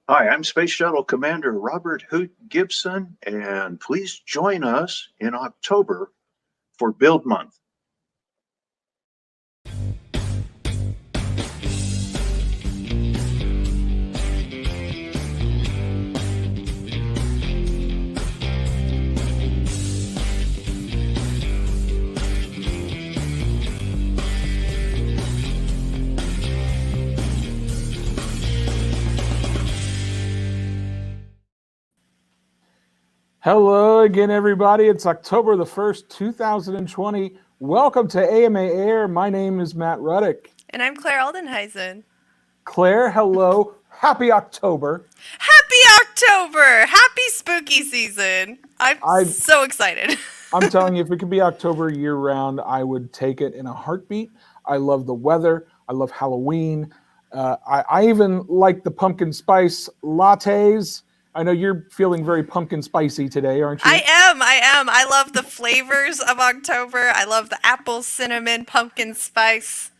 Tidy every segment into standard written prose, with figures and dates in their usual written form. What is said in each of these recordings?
Hi, I'm Space Shuttle Commander Robert Hoot Gibson, and please join us in October for Build Month. Hello again, everybody. It's October the 1st, 2020. Welcome to AMA Air. My name is Matt Ruddick. And I'm Claire Aldenheisen. Claire, hello. Happy October. Happy October! Happy spooky season. I'm so excited. I'm telling you, if it could be October year-round, I would take it in a heartbeat. I love the weather. I love Halloween. I even like the pumpkin spice lattes. I know you're feeling very pumpkin spicy today, aren't you? I am. I love the flavors of October. I love the apple, cinnamon, pumpkin spice.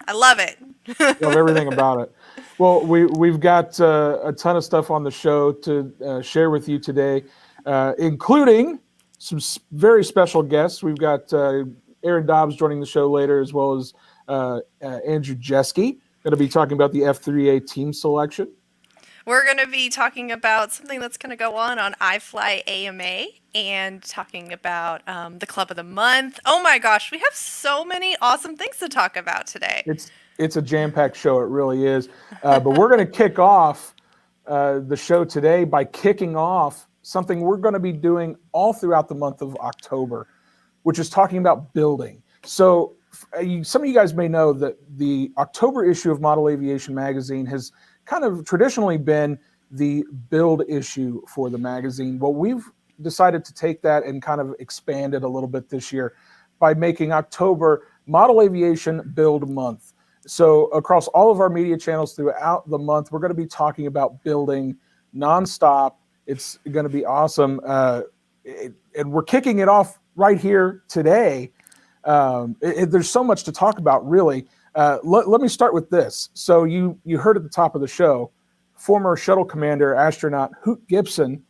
I love it. Love everything about it. Well, we've got a ton of stuff on the show to share with you today, including some very special guests. We've got Erin Dobbs joining the show later, as well as Andrew Jesky. Going to be talking about the F3A team selection. We're going to be talking about something that's going to go on iflyama and talking about the Club of the Month. Oh my gosh, we have so many awesome things to talk about today. It's a jam-packed show, it really is. But we're going to kick off the show today by kicking off something we're going to be doing all throughout the month of October, which is talking about building. So some of you guys may know that the October issue of Model Aviation magazine has kind of traditionally been the build issue for the magazine. Well, we've decided to take that and kind of expand it a little bit this year by making October Model Aviation Build Month. So across all of our media channels throughout the month, we're going to be talking about building nonstop. It's going to be awesome. And we're kicking it off right here today. There's so much to talk about, really. Let me start with this. So you heard at the top of the show, former shuttle commander, astronaut Hoot Gibson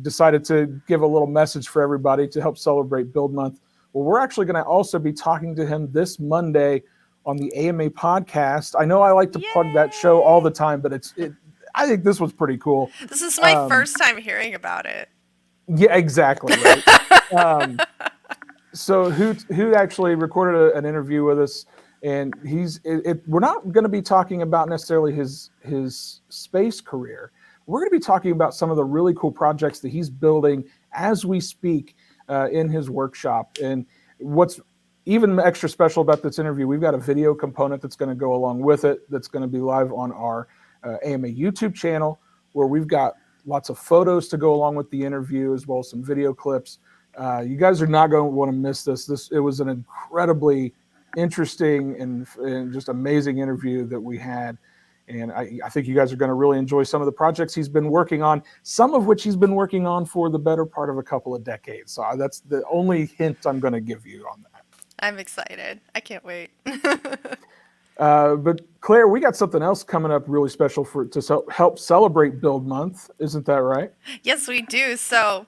decided to give a little message for everybody to help celebrate Build Month. Well, we're actually going to also be talking to him this Monday on the AMA podcast. I know I like to plug that show all the time, but I think this was pretty cool. This is my first time hearing about it. Yeah, exactly. Right. So Hoot actually recorded an interview with us, and we're not going to be talking about necessarily his space career. We're going to be talking about some of the really cool projects that he's building as we speak in his workshop. And what's even extra special about this interview, we've got a video component that's going to go along with it that's going to be live on our AMA YouTube channel, where we've got lots of photos to go along with the interview, as well as some video clips. You guys are not going to want to miss this. It was an incredibly interesting and just amazing interview that we had. And I think you guys are going to really enjoy some of the projects he's been working on, some of which he's been working on for the better part of a couple of decades. So that's the only hint I'm going to give you on that. I'm excited. I can't wait. But Claire, we got something else coming up really special to help celebrate Build Month. Isn't that right? Yes, we do. So,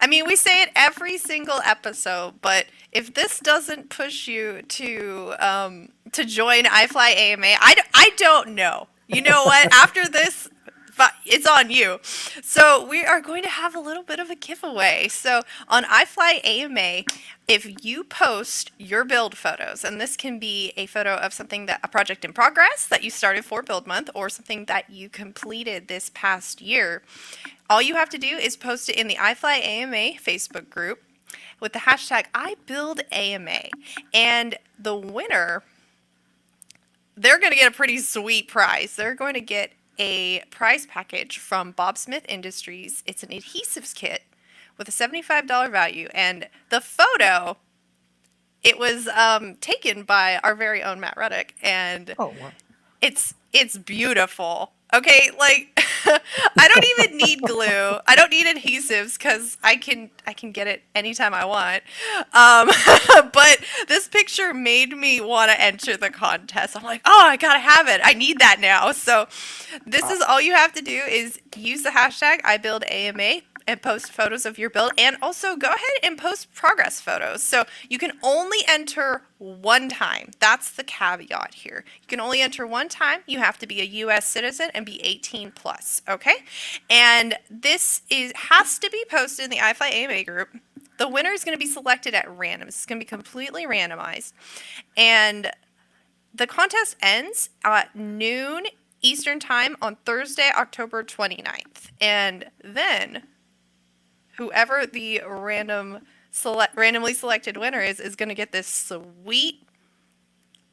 I mean, we say it every single episode, but if this doesn't push you to join iflyama, I don't know. You know what? After this, it's on you. So we are going to have a little bit of a giveaway. So on iflyama, if you post your build photos, and this can be a photo of a project in progress that you started for Build Month, or something that you completed this past year, all you have to do is post it in the iflyama Facebook group with the hashtag iBuildAMA. And the winner, they're going to get a pretty sweet prize. They're going to get a prize package from Bob Smith Industries. It's an adhesives kit with a $75 value. And the photo, it was taken by our very own Matt Ruddick. And oh, wow. It's beautiful. Okay, like I don't even need glue. I don't need adhesives because I can get it anytime I want. But this picture made me want to enter the contest. I'm like, oh, I gotta have it. I need that now. So this is all you have to do is use the hashtag iBuildAMA and post photos of your build, and also go ahead and post progress photos. So you can only enter one time. That's the caveat here. You can only enter one time. You have to be a U.S. citizen and be 18 plus, okay? And this has to be posted in the iflyama group. The winner is going to be selected at random. It's going to be completely randomized. And the contest ends at noon Eastern time on Thursday, October 29th. And then whoever the randomly selected winner is going to get this sweet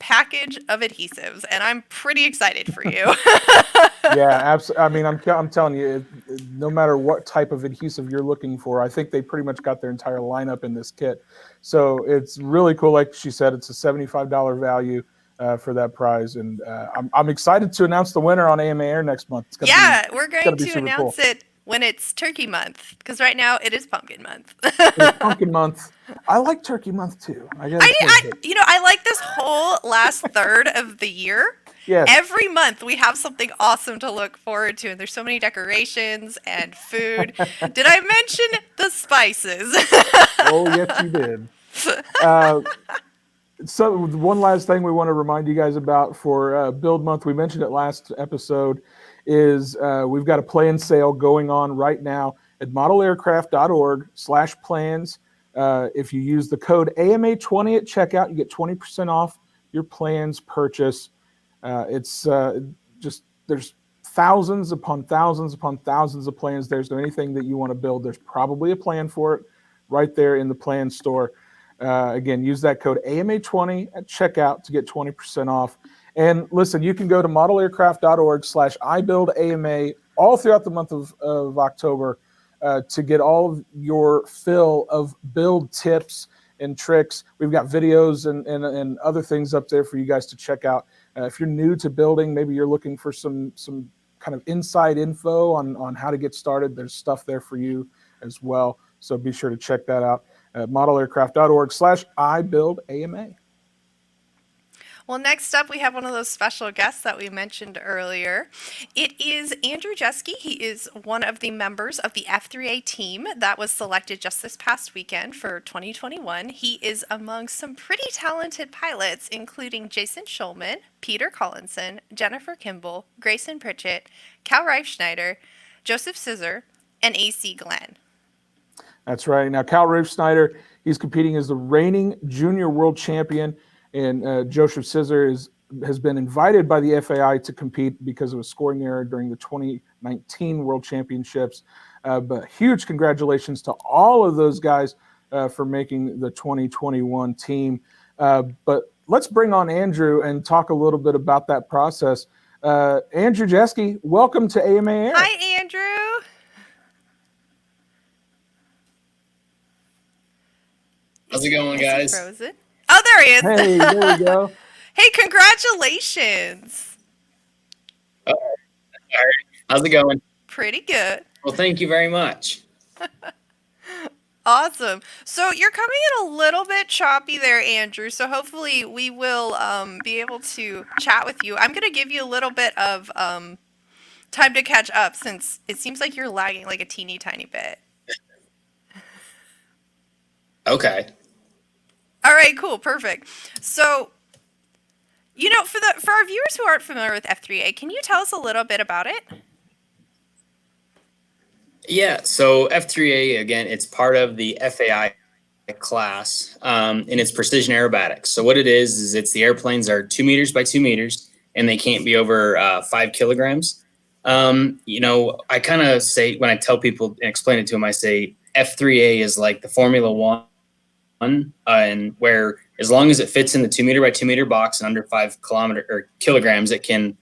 package of adhesives, and I'm pretty excited for you. Yeah, absolutely. I mean, I'm telling you, no matter what type of adhesive you're looking for, I think they pretty much got their entire lineup in this kit. So it's really cool. Like she said, it's a $75 value for that prize, and I'm excited to announce the winner on AMA Air next month. We're going to announce it when it's Turkey Month, because right now it is Pumpkin Month. It's Pumpkin Month. I like Turkey Month too. I like this whole last third of the year. Yes. Every month we have something awesome to look forward to, and there's so many decorations and food. Did I mention the spices? Oh, yes, you did. So one last thing we want to remind you guys about for Build Month, we mentioned it last episode, is we've got a plan sale going on right now at modelaircraft.org/plans. If you use the code AMA20 at checkout, you get 20% off your plans purchase. It's just, there's thousands upon thousands upon thousands of plans. There's anything that you want to build, there's probably a plan for it right there in the plan store. Again, use that code AMA20 at checkout to get 20% off. And listen, you can go to modelaircraft.org/iBuildAMA all throughout the month of October to get all of your fill of build tips and tricks. We've got videos and other things up there for you guys to check out. If you're new to building, maybe you're looking for some kind of inside info on how to get started, there's stuff there for you as well. So be sure to check that out at modelaircraft.org/iBuildAMA. Well, next up, we have one of those special guests that we mentioned earlier. It is Andrew Jesky. He is one of the members of the F3A team that was selected just this past weekend for 2021. He is among some pretty talented pilots, including Jason Schulman, Peter Collinson, Jennifer Kimball, Grayson Pritchett, Cal Reifschneider, Joseph Scissor, and AC Glenn. That's right. Now, Cal Reifschneider, he's competing as the reigning junior world champion. And Joseph Scissor has been invited by the FAI to compete because of a scoring error during the 2019 World Championships. But huge congratulations to all of those guys for making the 2021 team. But let's bring on Andrew and talk a little bit about that process. Andrew Jesky, welcome to AMA Air. Hi, Andrew. How's it going, guys? Frozen? Oh, there he is. Hey, there we go. Hey, congratulations. Oh, all right. How's it going? Pretty good. Well, thank you very much. Awesome. So you're coming in a little bit choppy there, Andrew. So hopefully we will be able to chat with you. I'm going to give you a little bit of time to catch up since it seems like you're lagging like a teeny tiny bit. Okay. All right, cool, perfect. So, for our viewers who aren't familiar with F3A, can you tell us a little bit about it? Yeah, so F3A, again, it's part of the FAI class, and it's precision aerobatics. So what it is it's the airplanes are 2 meters by 2 meters, and they can't be over 5 kilograms. I kind of say, when I tell people and explain it to them, I say F3A is like the Formula One. And where as long as it fits in the 2 meter by 2 meter box and under 5 kilograms, it can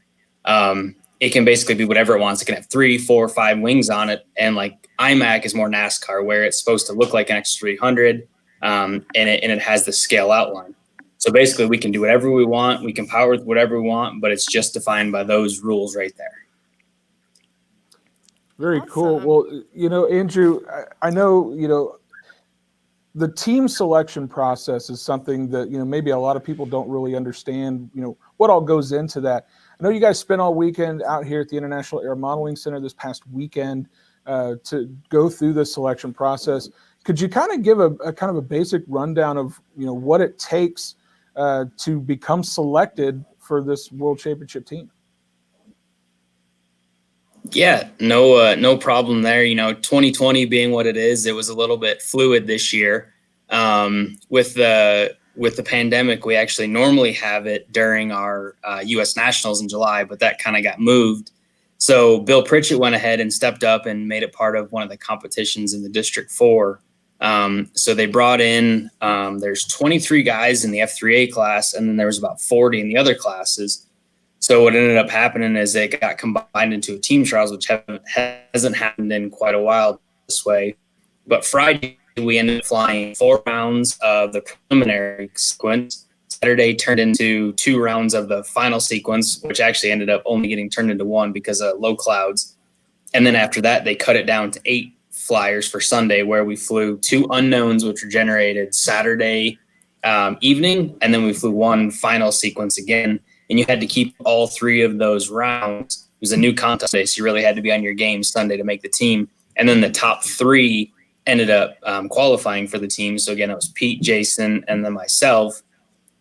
basically be whatever it wants. It can have 3, 4, 5 wings on it. And like IMAC is more NASCAR, where it's supposed to look like an X300, and it has the scale outline. So basically we can do whatever we want. We can power with whatever we want, but it's just defined by those rules right there. Very cool. Awesome. Well, Andrew, I know, the team selection process is something that, maybe a lot of people don't really understand, what all goes into that. I know you guys spent all weekend out here at the International Air Modeling Center this past weekend to go through the selection process. Could you kind of give a kind of a basic rundown of, what it takes to become selected for this World Championship team? Yeah, no problem there. 2020 being what it is, it was a little bit fluid this year. With the pandemic, we actually normally have it during our U.S. Nationals in July, but that kind of got moved. So Bill Pritchett went ahead and stepped up and made it part of one of the competitions in the District 4. So they brought in, there's 23 guys in the F3A class, and then there was about 40 in the other classes. So what ended up happening is it got combined into a team trials, which hasn't happened in quite a while this way. But Friday, we ended up flying 4 rounds of the preliminary sequence. Saturday turned into 2 rounds of the final sequence, which actually ended up only getting turned into 1 because of low clouds. And then after that, they cut it down to 8 flyers for Sunday, where we flew 2 unknowns, which were generated Saturday evening. And then we flew 1 final sequence again. And you had to keep all 3 of those rounds. It was a new contest day, so you really had to be on your game Sunday to make the team. And then the top 3 ended up qualifying for the team. So again, it was Pete, Jason, and then myself,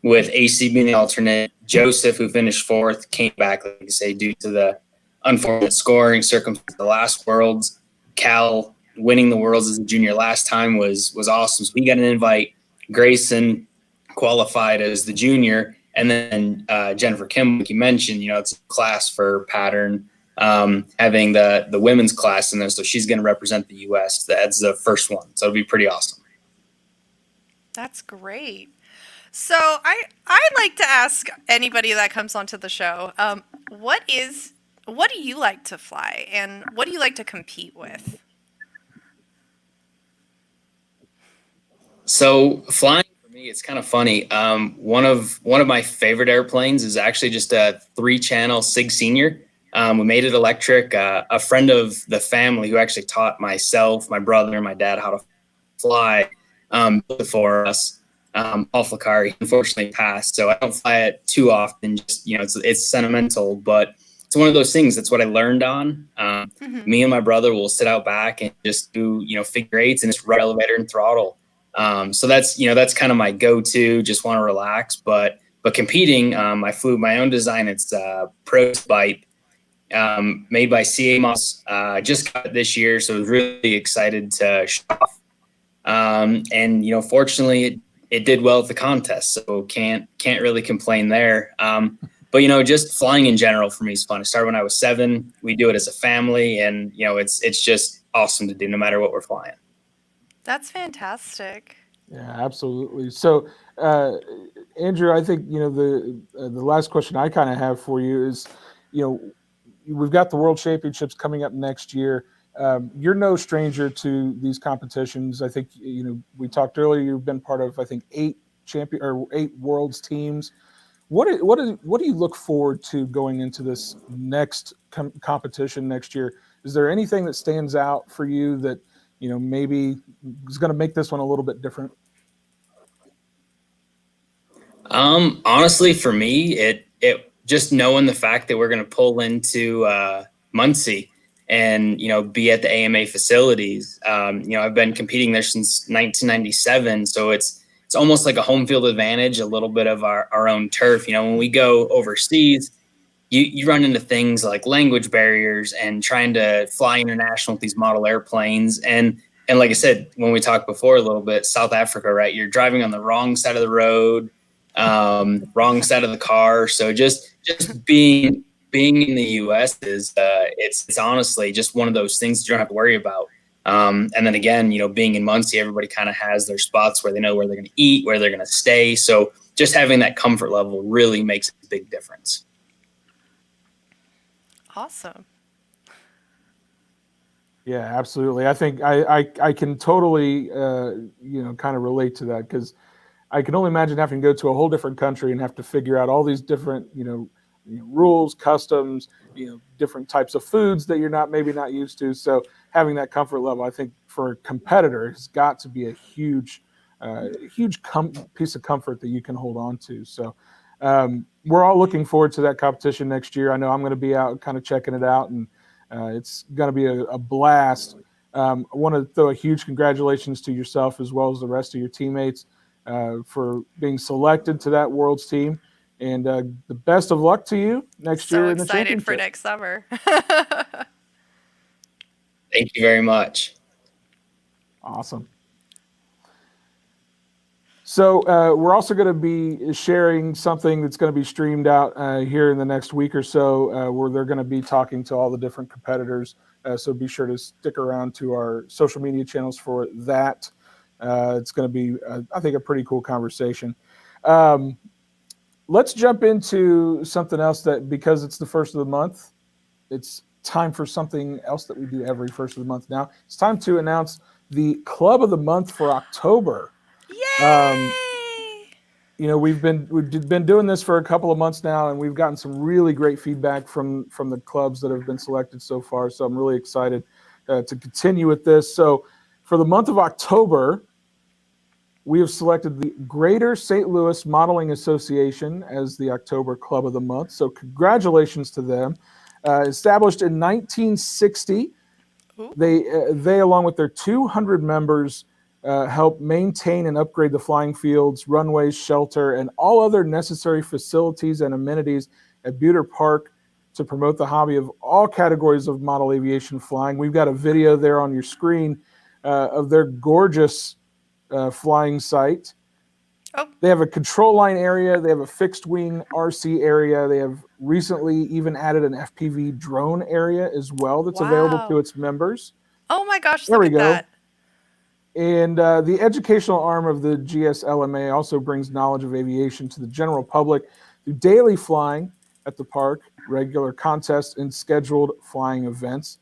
with AC being the alternate. Joseph, who finished 4th, came back, like I say, due to the unfortunate scoring circumstances of the last Worlds. Cal winning the Worlds as a junior last time was awesome. So he got an invite. Grayson qualified as the junior. And then Jennifer Kim, like you mentioned, it's a class for pattern, having the women's class in there. So she's going to represent the U.S. That's the first one. So it'll be pretty awesome. That's great. So I'd like to ask anybody that comes onto the show, what do you like to fly, and what do you like to compete with? So flying, it's kind of funny. One of my favorite airplanes is actually just a 3-channel SIG Senior. We made it electric. A friend of the family who actually taught myself, my brother, and my dad how to fly built it for us. Paul Flacari unfortunately passed, so I don't fly it too often. Just it's sentimental, but it's one of those things. That's what I learned on. Me and my brother will sit out back and just do figure eights and just ride elevator and throttle. So that's kind of my go-to, just want to relax, but competing, I flew my own design. It's a prototype, made by CA-Moss, just got it this year. So I was really excited to show off. And fortunately it did well at the contest. So can't really complain there. But just flying in general for me is fun. I started when I was 7. We do it as a family, and it's just awesome to do no matter what we're flying. That's fantastic. Yeah, absolutely. So, Andrew, I think, the last question I kind of have for you is, we've got the World Championships coming up next year. You're no stranger to these competitions. I think, we talked earlier, you've been part of, I think, 8 Worlds teams. What do you look forward to going into this next competition next year? Is there anything that stands out for you that, maybe is going to make this one a little bit different? Honestly, for me, it just knowing the fact that we're going to pull into Muncie and be at the AMA facilities. I've been competing there since 1997, so it's almost like a home field advantage, a little bit of our own turf. When we go overseas, you run into things like language barriers and trying to fly international with these model airplanes. And like I said, when we talked before a little bit, South Africa, right? You're driving on the wrong side of the road, wrong side of the car. So just being in the U.S. is it's honestly just one of those things you don't have to worry about. And then again, being in Muncie, everybody kind of has their spots where they know where they're going to eat, where they're going to stay. So just having that comfort level really makes a big difference. Awesome. Yeah, absolutely. I think I can totally, kind of relate to that, because I can only imagine having to go to a whole different country and have to figure out all these different, rules, customs, different types of foods that you're maybe not used to. So having that comfort level, I think for a competitor, has got to be a huge piece of comfort that you can hold on to. So we're all looking forward to that competition next year. I know I'm going to be out kind of checking it out, and it's going to be a blast. I want to throw a huge congratulations to yourself as well as the rest of your teammates for being selected to that World's team. And the best of luck to you next year in the championship. So excited for next summer. Thank you very much. Awesome. So we're also going to be sharing something that's going to be streamed out here in the next week or so, where they're going to be talking to all the different competitors. So be sure to stick around to our social media channels for that. It's going to be, I think, a pretty cool conversation. Let's jump into something else that, because it's the first of the month, it's time for something else that we do every first of the month now. It's time to announce the Club of the Month for October. Yay! We've been doing this for a couple of months now, and we've gotten some really great feedback from the clubs that have been selected so far. So I'm really excited to continue with this. So for the month of October, we have selected the Greater St. Louis Modeling Association as the October Club of the Month. So congratulations to them. Established in 1960, they along with their 200 members, help maintain and upgrade the flying fields, runways, shelter, and all other necessary facilities and amenities at Buter Park to promote the hobby of all categories of model aviation flying. We've got a video there on your screen of their gorgeous flying site. Oh. They have a control line area. They have a fixed wing RC area. They have recently even added an FPV drone area as well that's available to its members. Oh my gosh, there look we at go. that. And the educational arm of the GSLMA also brings knowledge of aviation to the general public through daily flying at the park, regular contests, and scheduled flying events.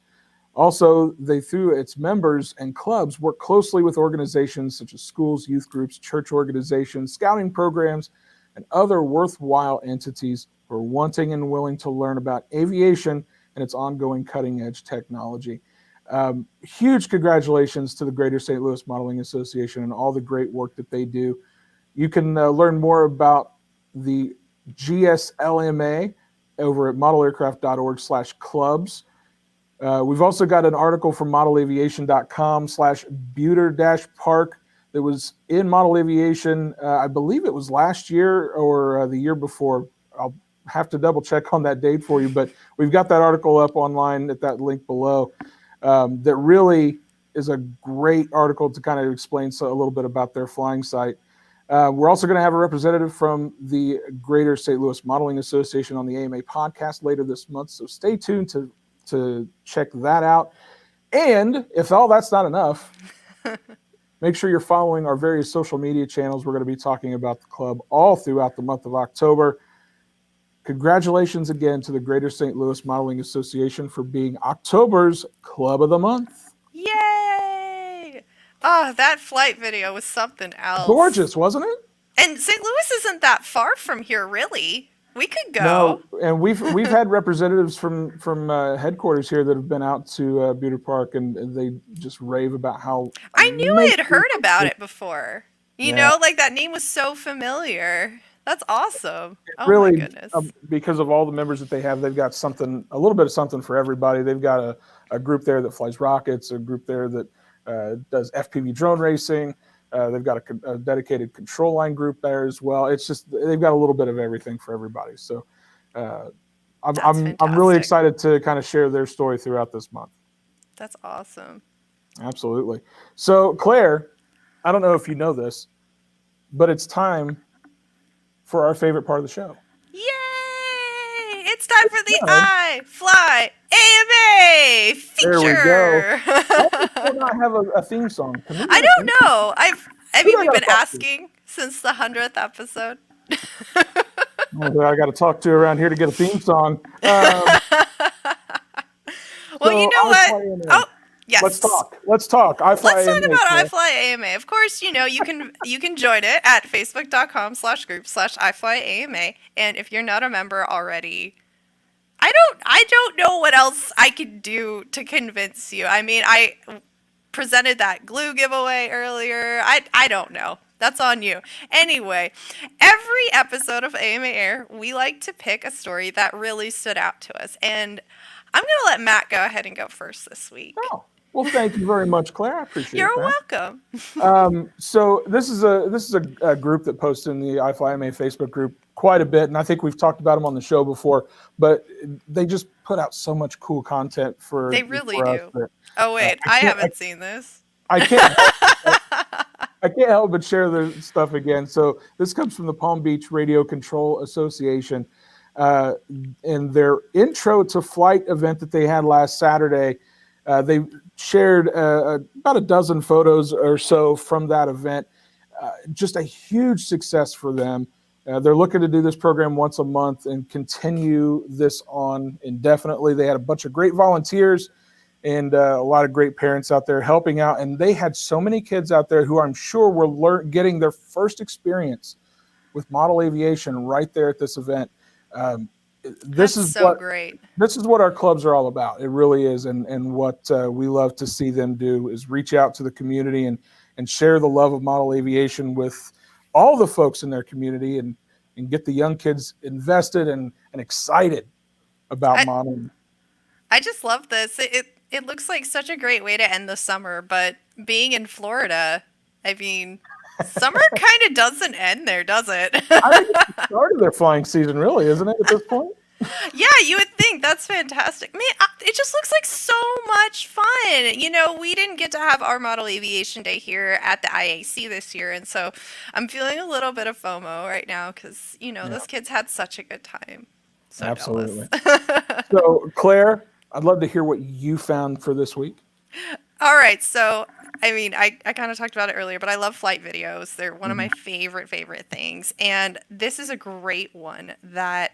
Also, they, through its members and clubs, work closely with organizations such as schools, youth groups, church organizations, scouting programs, and other worthwhile entities who are wanting and willing to learn about aviation and its ongoing cutting-edge technology. Huge congratulations to the Greater St. Louis Modeling Association and all the great work that they do. You can learn more about the GSLMA over at modelaircraft.org/clubs. We've also got an article from modelaviation.com/Buter-Park that was in Model Aviation. I believe it was last year or the year before. I'll have to double check on that date for you, but we've got that article up online at that link below. That really is a great article to kind of explain a little bit about their flying site. We're also going to have a representative from the Greater St. Louis Modeling Association on the AMA podcast later this month, so stay tuned to check that out. And if all that's not enough, make sure you're following our various social media channels. We're going to be talking about the club all throughout the month of October. Congratulations again to the Greater St. Louis Modeling Association for being October's Club of the Month. Yay! Oh, that flight video was something else. Gorgeous, wasn't it? And St. Louis isn't that far from here, really. We could go. No, and we've had representatives from headquarters here that have been out to Buter Park, and they just rave about how. I knew I had heard about it before. You know, like that name was so familiar. That's awesome. Oh really, my goodness. Because of all the members that they have, they've got something, a little bit of something for everybody. They've got a group there that flies rockets, a group there that does FPV drone racing. They've got a dedicated control line group there as well. It's just, they've got a little bit of everything for everybody. So I'm really excited to kind of share their story throughout this month. That's awesome. Absolutely. So Claire, I don't know if you know this, but it's time for our favorite part of the show. Yay! It's time for the iFly AMA feature. There we go. Why do we not have a theme song? I don't know. I mean, we've been asking since the 100th episode. I got to talk to around here to get a theme song. Well, you know what? Oh, Yes. Let's talk. Let's talk. Let's talk about Claire. iflyama. Of course, you can join it at facebook.com/group/iflyama. And if you're not a member already, I don't know what else I could do to convince you. I mean, I presented that glue giveaway earlier. I don't know. That's on you. Anyway, every episode of AMA Air, we like to pick a story that really stood out to us. And I'm going to let Matt go ahead and go first this week. Oh, well, thank you very much, Claire. I appreciate You're that. welcome. So this is a group that posts in the iflyama Facebook group quite a bit, and I think we've talked about them on the show before. But they just put out so much cool content for. They really for us do. that, Oh wait, I haven't seen this. I can't. I can't help but share the stuff again. So this comes from the Palm Beach Radio Control Association. In their intro to flight event that they had last Saturday, they shared about a dozen photos or so from that event. Just a huge success for them. They're looking to do this program once a month and continue this on indefinitely. They had a bunch of great volunteers and a lot of great parents out there helping out. And they had so many kids out there who I'm sure were getting their first experience with model aviation right there at this event. This is so great. This is what our clubs are all about. It really is. And what we love to see them do is reach out to the community and share the love of model aviation with all the folks in their community and get the young kids invested and excited about modeling. I just love this. It looks like such a great way to end the summer, but being in Florida, I mean, summer kind of doesn't end there, does it? I think it's the start of their flying season, really, isn't it, at this point? Yeah, you would think. That's fantastic. Man, it just looks like so much fun. You know, we didn't get to have our Model Aviation Day here at the IAC this year, and so I'm feeling a little bit of FOMO right now because, those kids had such a good time. So absolutely. So, Claire, I'd love to hear what you found for this week. All right. So, I mean, I kind of talked about it earlier, but I love flight videos. They're one of my favorite things. And this is a great one that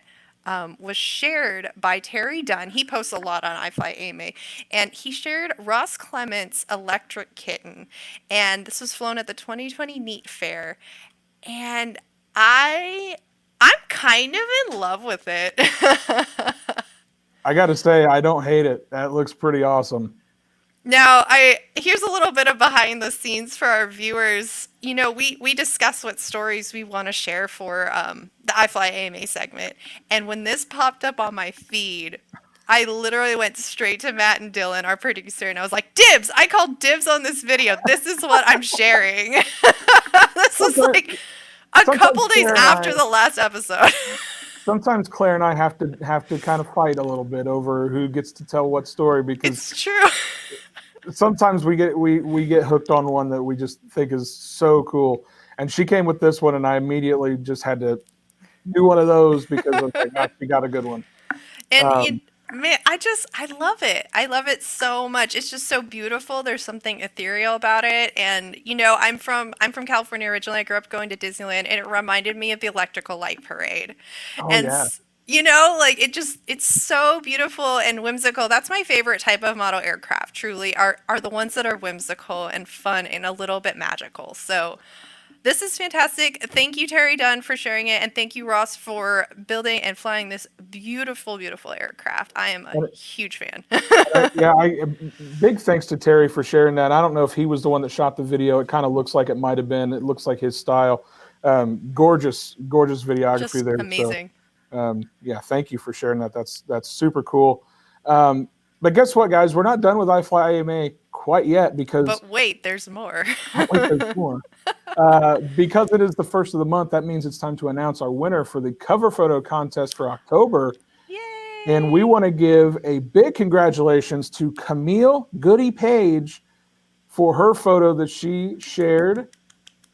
was shared by Terry Dunn. He posts a lot on iflyama. And he shared Ross Clement's electric kitten. And this was flown at the 2020 NEAT Fair. And I'm kind of in love with it. I got to say, I don't hate it. That looks pretty awesome. Now, here's a little bit of behind the scenes for our viewers. We discuss what stories we want to share for the iflyama segment. And when this popped up on my feed, I literally went straight to Matt and Dylan, our producer, and I was like, dibs! I called dibs on this video. This is what I'm sharing. This was like a couple days after the last episode. Sometimes Claire and I have to kind of fight a little bit over who gets to tell what story because it's true. Sometimes we get hooked on one that we just think is so cool. And she came with this one, and I immediately just had to do one of those because I was like, she got a good one. And man, I love it. I love it so much. It's just so beautiful. There's something ethereal about it. And I'm from California originally. I grew up going to Disneyland, and it reminded me of the Electrical Light Parade. Oh, and yeah. It's so beautiful and whimsical. That's my favorite type of model aircraft, truly, are the ones that are whimsical and fun and a little bit magical. So this is fantastic. Thank you, Terry Dunn, for sharing it. And thank you, Ross, for building and flying this beautiful, beautiful aircraft. I am a huge fan. Big thanks to Terry for sharing that. I don't know if he was the one that shot the video. It kind of looks like it might have been. It looks like his style. Gorgeous videography just there. Amazing. So, thank you for sharing that. That's super cool. But guess what, guys? We're not done with iflyama quite yet because. But wait, there's more. There's more. Because it is the first of the month, that means it's time to announce our winner for the cover photo contest for October. Yay! And we want to give a big congratulations to Camille Goody Page for her photo that she shared.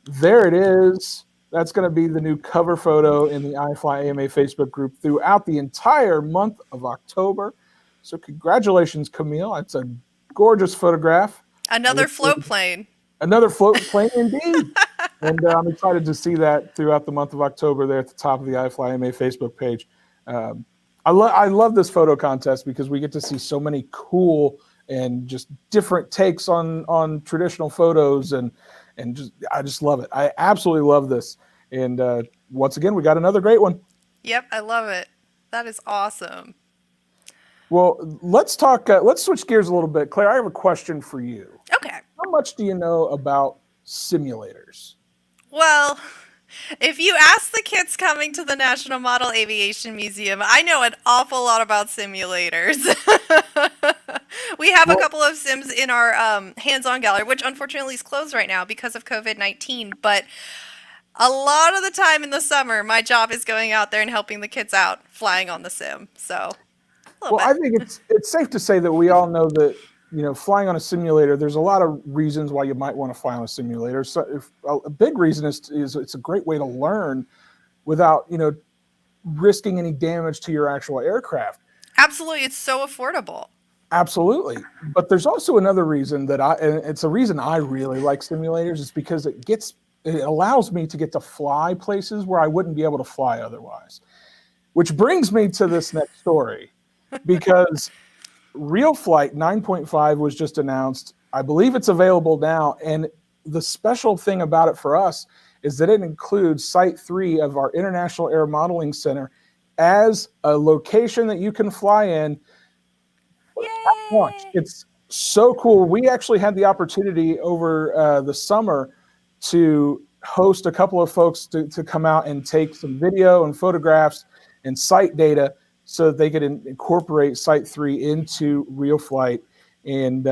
There it is. That's going to be the new cover photo in the iflyama Facebook group throughout the entire month of October. So congratulations, Camille. It's a gorgeous photograph. Another float plane. Another float plane indeed. And I'm excited to see that throughout the month of October there at the top of the iflyama Facebook page. I love this photo contest because we get to see so many cool and just different takes on traditional photos, and I just love it. I absolutely love this. And once again, we got another great one. Yep, I love it. That is awesome. Well, let's talk. Let's switch gears a little bit. Claire, I have a question for you. Okay. How much do you know about simulators? Well, if you ask the kids coming to the National Model Aviation Museum, I know an awful lot about simulators. We have a couple of sims in our hands-on gallery, which unfortunately is closed right now because of COVID-19. But a lot of the time in the summer, my job is going out there and helping the kids out flying on the sim. So, well, I think it's safe to say that we all know that, flying on a simulator, there's a lot of reasons why you might want to fly on a simulator. So a big reason is it's a great way to learn without, risking any damage to your actual aircraft. Absolutely. It's so affordable. Absolutely. But there's also another reason and it's a reason I really like simulators, is because it allows me to get to fly places where I wouldn't be able to fly otherwise. Which brings me to this next story, because RealFlight 9.5 was just announced. I believe it's available now. And the special thing about it for us is that it includes Site 3 of our International Aeromodeling Center as a location that you can fly in at launch. It's so cool. We actually had the opportunity over the summer to host a couple of folks to come out and take some video and photographs and site data so that they could incorporate Site 3 into RealFlight. And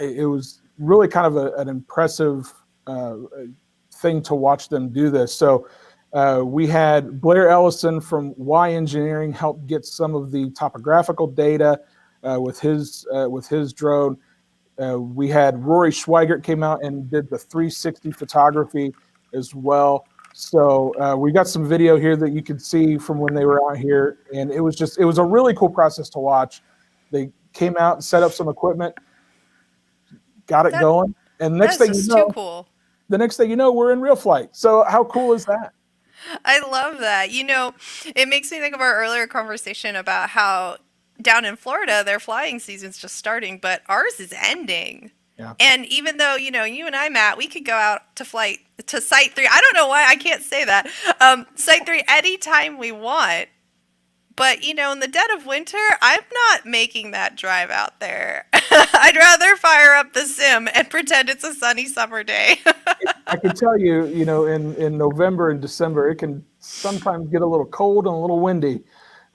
it was really kind of an impressive thing to watch them do this. So we had Blair Ellison from Y Engineering help get some of the topographical data with his drone. We had Rory Schweigert came out and did the 360 photography as well. So we got some video here that you can see from when they were out here, and it was a really cool process to watch. They came out and set up some equipment, got it going, and the next thing you know, too cool. The next thing you know, we're in RealFlight. So how cool is that? I love that. It makes me think of our earlier conversation about how down in Florida, their flying season's just starting, but ours is ending. Yeah. And even though, you and I, Matt, we could go out to Site 3. I don't know why I can't say that. Site 3 anytime we want. But, in the dead of winter, I'm not making that drive out there. I'd rather fire up the sim and pretend it's a sunny summer day. I can tell you, in November and December, it can sometimes get a little cold and a little windy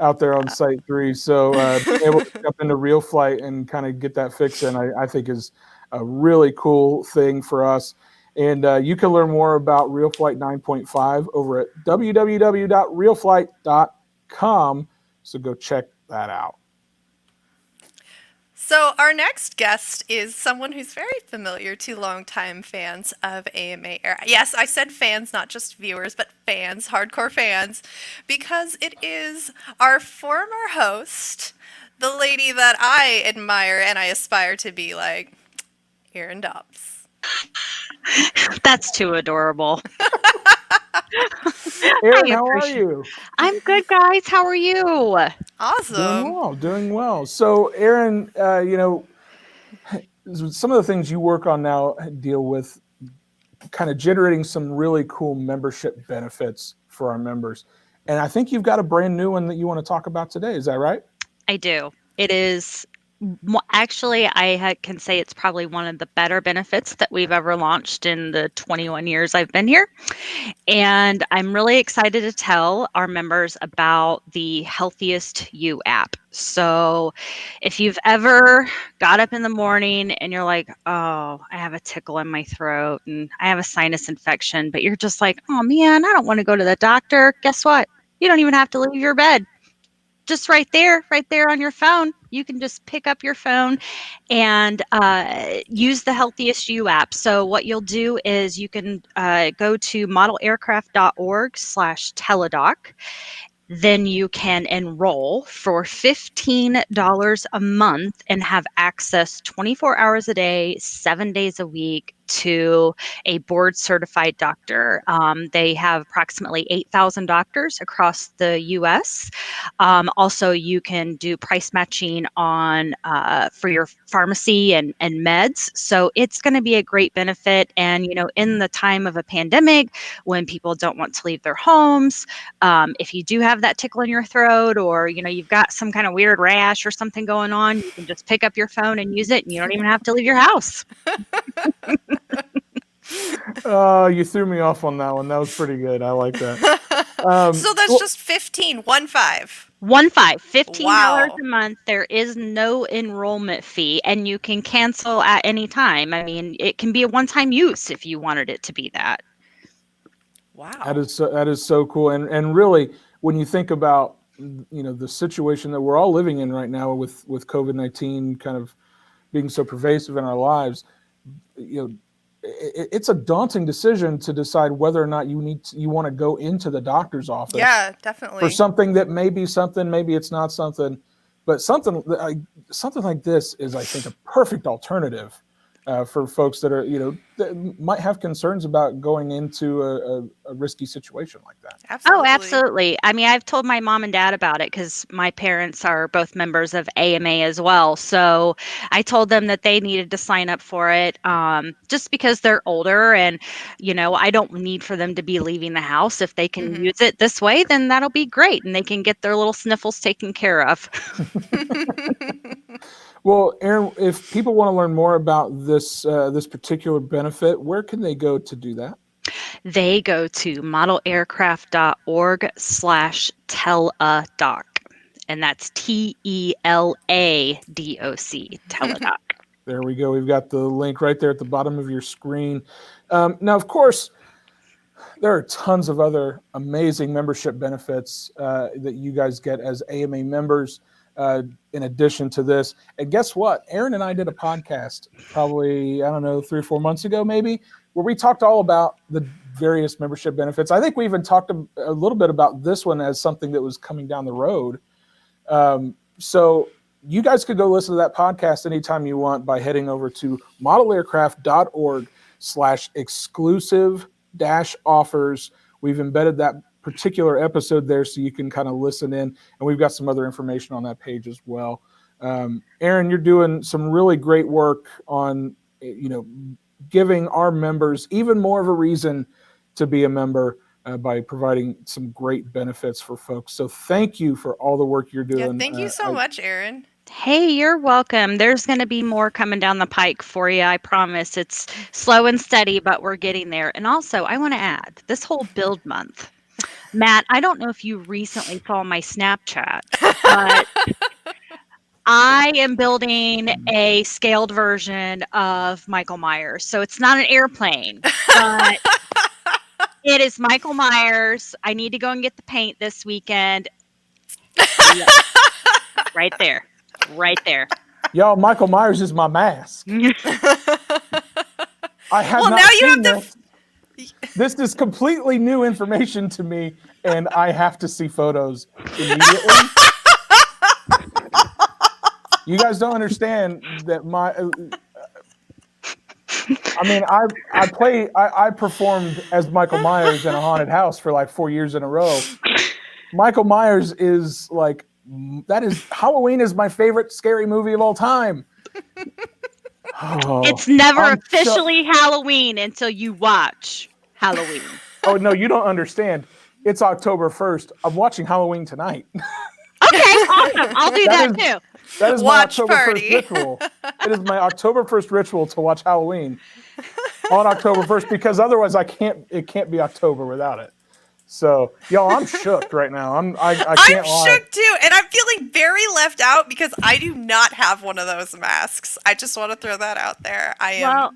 out there on Site 3. So being able to jump into RealFlight and kind of get that fix in, I think is a really cool thing for us. And you can learn more about RealFlight 9.5 over at www.realflight.com. So go check that out. So our next guest is someone who's very familiar to longtime fans of AMA Air. Yes, I said fans, not just viewers, but fans, hardcore fans, because it is our former host, the lady that I admire and I aspire to be like, Erin Dobbs. That's too adorable. Erin, how are you? I'm good, guys. How are you? Awesome. Doing well. So, Erin, some of the things you work on now deal with kind of generating some really cool membership benefits for our members. And I think you've got a brand new one that you want to talk about today. Is that right? I do. It is. Actually, I can say it's probably one of the better benefits that we've ever launched in the 21 years I've been here. And I'm really excited to tell our members about the Healthiest You app. So if you've ever got up in the morning and you're like, oh, I have a tickle in my throat and I have a sinus infection, but you're just like, oh man, I don't want to go to the doctor. Guess what? You don't even have to leave your bed. Just right there on your phone. You can just pick up your phone and use the Healthiest You app. So what you'll do is you can go to modelaircraft.org/teledoc. Then you can enroll for $15 a month and have access 24 hours a day, 7 days a week to a board certified doctor. They have approximately 8,000 doctors across the US. Also, you can do price matching on for your pharmacy and meds. So it's going to be a great benefit. And, in the time of a pandemic, when people don't want to leave their homes, if you do have that tickle in your throat, or, you've got some kind of weird rash or something going on, you can just pick up your phone and use it, and you don't even have to leave your house. You threw me off on that one. That was pretty good. I like that. So that's just 15. $15 Wow. a month. There is no enrollment fee, and you can cancel at any time. I mean, it can be a one-time use if you wanted it to be that. Wow. That is so cool. And really, when you think about the situation that we're all living in right now with COVID-19 kind of being so pervasive in our lives, it's a daunting decision to decide whether or not you want to go into the doctor's office. Yeah, definitely. For something that may be something, maybe it's not something, but something like this is, I think, a perfect alternative for folks that are, that might have concerns about going into a risky situation like that. Absolutely. Oh, absolutely. I mean, I've told my mom and dad about it because my parents are both members of AMA as well. So I told them that they needed to sign up for it just because they're older, and, I don't need for them to be leaving the house. If they can use it this way, then that'll be great. And they can get their little sniffles taken care of. Well, Erin, if people want to learn more about this particular benefit, where can they go to do that? They go to modelaircraft.org/teledoc, and that's TELADOC, teledoc. There we go. We've got the link right there at the bottom of your screen. Now, of course, there are tons of other amazing membership benefits that you guys get as AMA members. In addition to this, and guess what? Erin and I did a podcast probably, 3 or 4 months ago, maybe, where we talked all about the various membership benefits. I think we even talked a little bit about this one as something that was coming down the road. So you guys could go listen to that podcast anytime you want by heading over to modelaircraft.org/exclusive-offers. We've embedded that particular episode there so you can kind of listen in, and we've got some other information on that page as well. Erin, you're doing some really great work on giving our members even more of a reason to be a member by providing some great benefits for folks. So thank you for all the work you're doing. Yeah, thank you so much, Erin. Hey, you're welcome. There's going to be more coming down the pike for you. I promise. It's slow and steady, but we're getting there. And also, I want to add this whole build month. Matt, I don't know if you recently saw my Snapchat, but I am building a scaled version of Michael Myers. So it's not an airplane, but it is Michael Myers. I need to go and get the paint this weekend. Yeah. Right there. Right there. Y'all, Michael Myers is my mask. I have not seen this. This is completely new information to me, and I have to see photos immediately. You guys don't understand that I performed as Michael Myers in a haunted house for like 4 years in a row. Michael Myers is like, Halloween is my favorite scary movie of all time. It's never officially Halloween until you watch Halloween. Oh, no, you don't understand. It's October 1st. I'm watching Halloween tonight. Okay, awesome. I'll do that too. That is Watch my October party. 1st ritual. It is my October 1st ritual to watch Halloween on October 1st, because otherwise it can't be October without it. So, y'all, I'm shook right now. I can't lie. I'm shook too, and I'm feeling very left out because I do not have one of those masks. I just want to throw that out there. I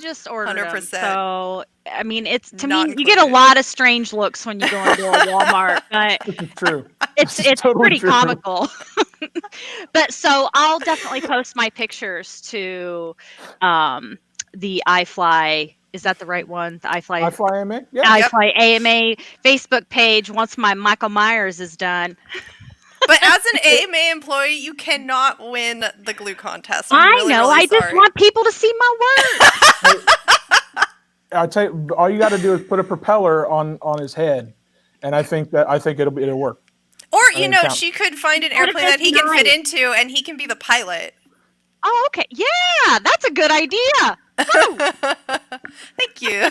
just ordered 100%. them, so I mean, it's to Not me, you get a included. lot of strange looks when you go into a Walmart, but This is true. it's totally pretty true. comical. But so I'll definitely post my pictures to the iFly. Is that the right one? The iFly. iflyama? Yeah. iFly AMA Facebook page once my Michael Myers is done. But as an AMA employee, you cannot win the glue contest. I'm I really, know. really I just sorry. want people to see my work. I tell you, all you got to do is put a propeller on his head, and I think it'll work. Or, I you think know, count. she could find an What if airplane that it's he can fit nice? into and he can be the pilot. Oh, okay. Yeah, that's a good idea. Thank you.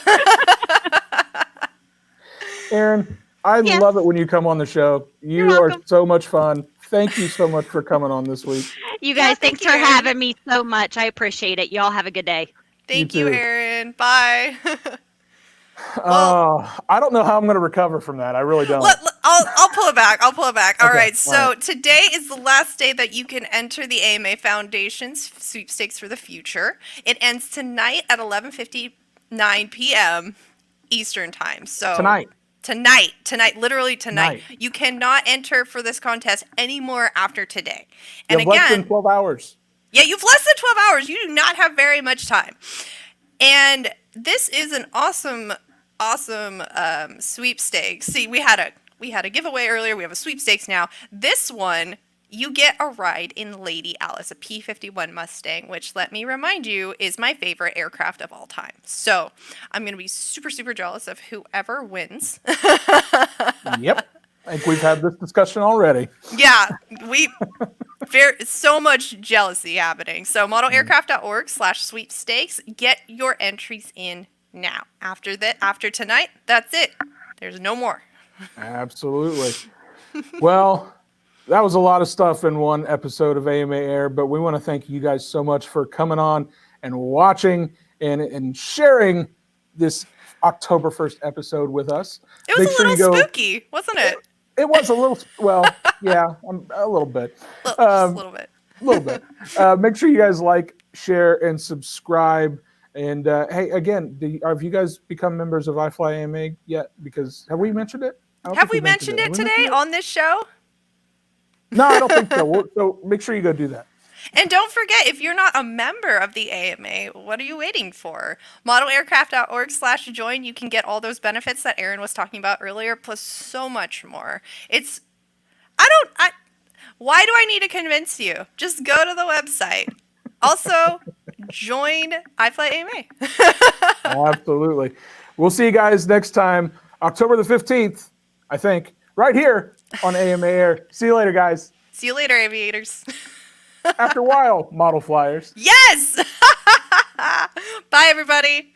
Erin, I Yes. love it when you come on the show. You You're are welcome. so much fun. Thank you so much for coming on this week. You Yeah, guys, thank thanks you, for Erin. having me so much. I appreciate it. Y'all have a good day. Thank you, too. Erin. Bye. Well- I don't know how I'm going to recover from that. I really don't. I'll pull it back. All Okay, right. So all right. today is the last day that you can enter the AMA Foundation's Sweepstakes for the Future. It ends tonight at 11:59 p.m. Eastern time. So Tonight. Literally tonight. Tonight. You cannot enter for this contest anymore after today. You And have less than again, 12 hours. yeah, you've less than 12 hours. You do not have very much time. And this is an awesome sweepstakes. See, we had a giveaway earlier. We have a sweepstakes now. This one, you get a ride in Lady Alice, a P-51 Mustang, which, let me remind you, is my favorite aircraft of all time. So I'm going to be super, super jealous of whoever wins. Yep. I think we've had this discussion already. Yeah, so much jealousy happening. So modelaircraft.org/sweepstakes. Get your entries in now. After tonight, that's it. There's no more. Absolutely. Well, that was a lot of stuff in one episode of AMA Air, but we want to thank you guys so much for coming on and watching and sharing this October 1st episode with us. It was Make a sure little you go- spooky, wasn't it? It was a little, well, yeah, a little bit. Just a little bit. A little bit. Make sure you guys like, share, and subscribe. And hey, again, have you guys become members of iflyama yet? Because have we mentioned it? I don't Have think we mentioned it Have we today mentioned on this show? No, I don't think so. So make sure you go do that. And don't forget, if you're not a member of the AMA, what are you waiting for? modelaircraft.org/join. You can get all those benefits that Erin was talking about earlier, plus so much more. Why do I need to convince you? Just go to the website. Also, join iflyama. Absolutely. We'll see you guys next time, October the 15th, I think, right here on AMA Air. See you later, guys. See you later, aviators. After a while, model flyers. Yes! Bye, everybody.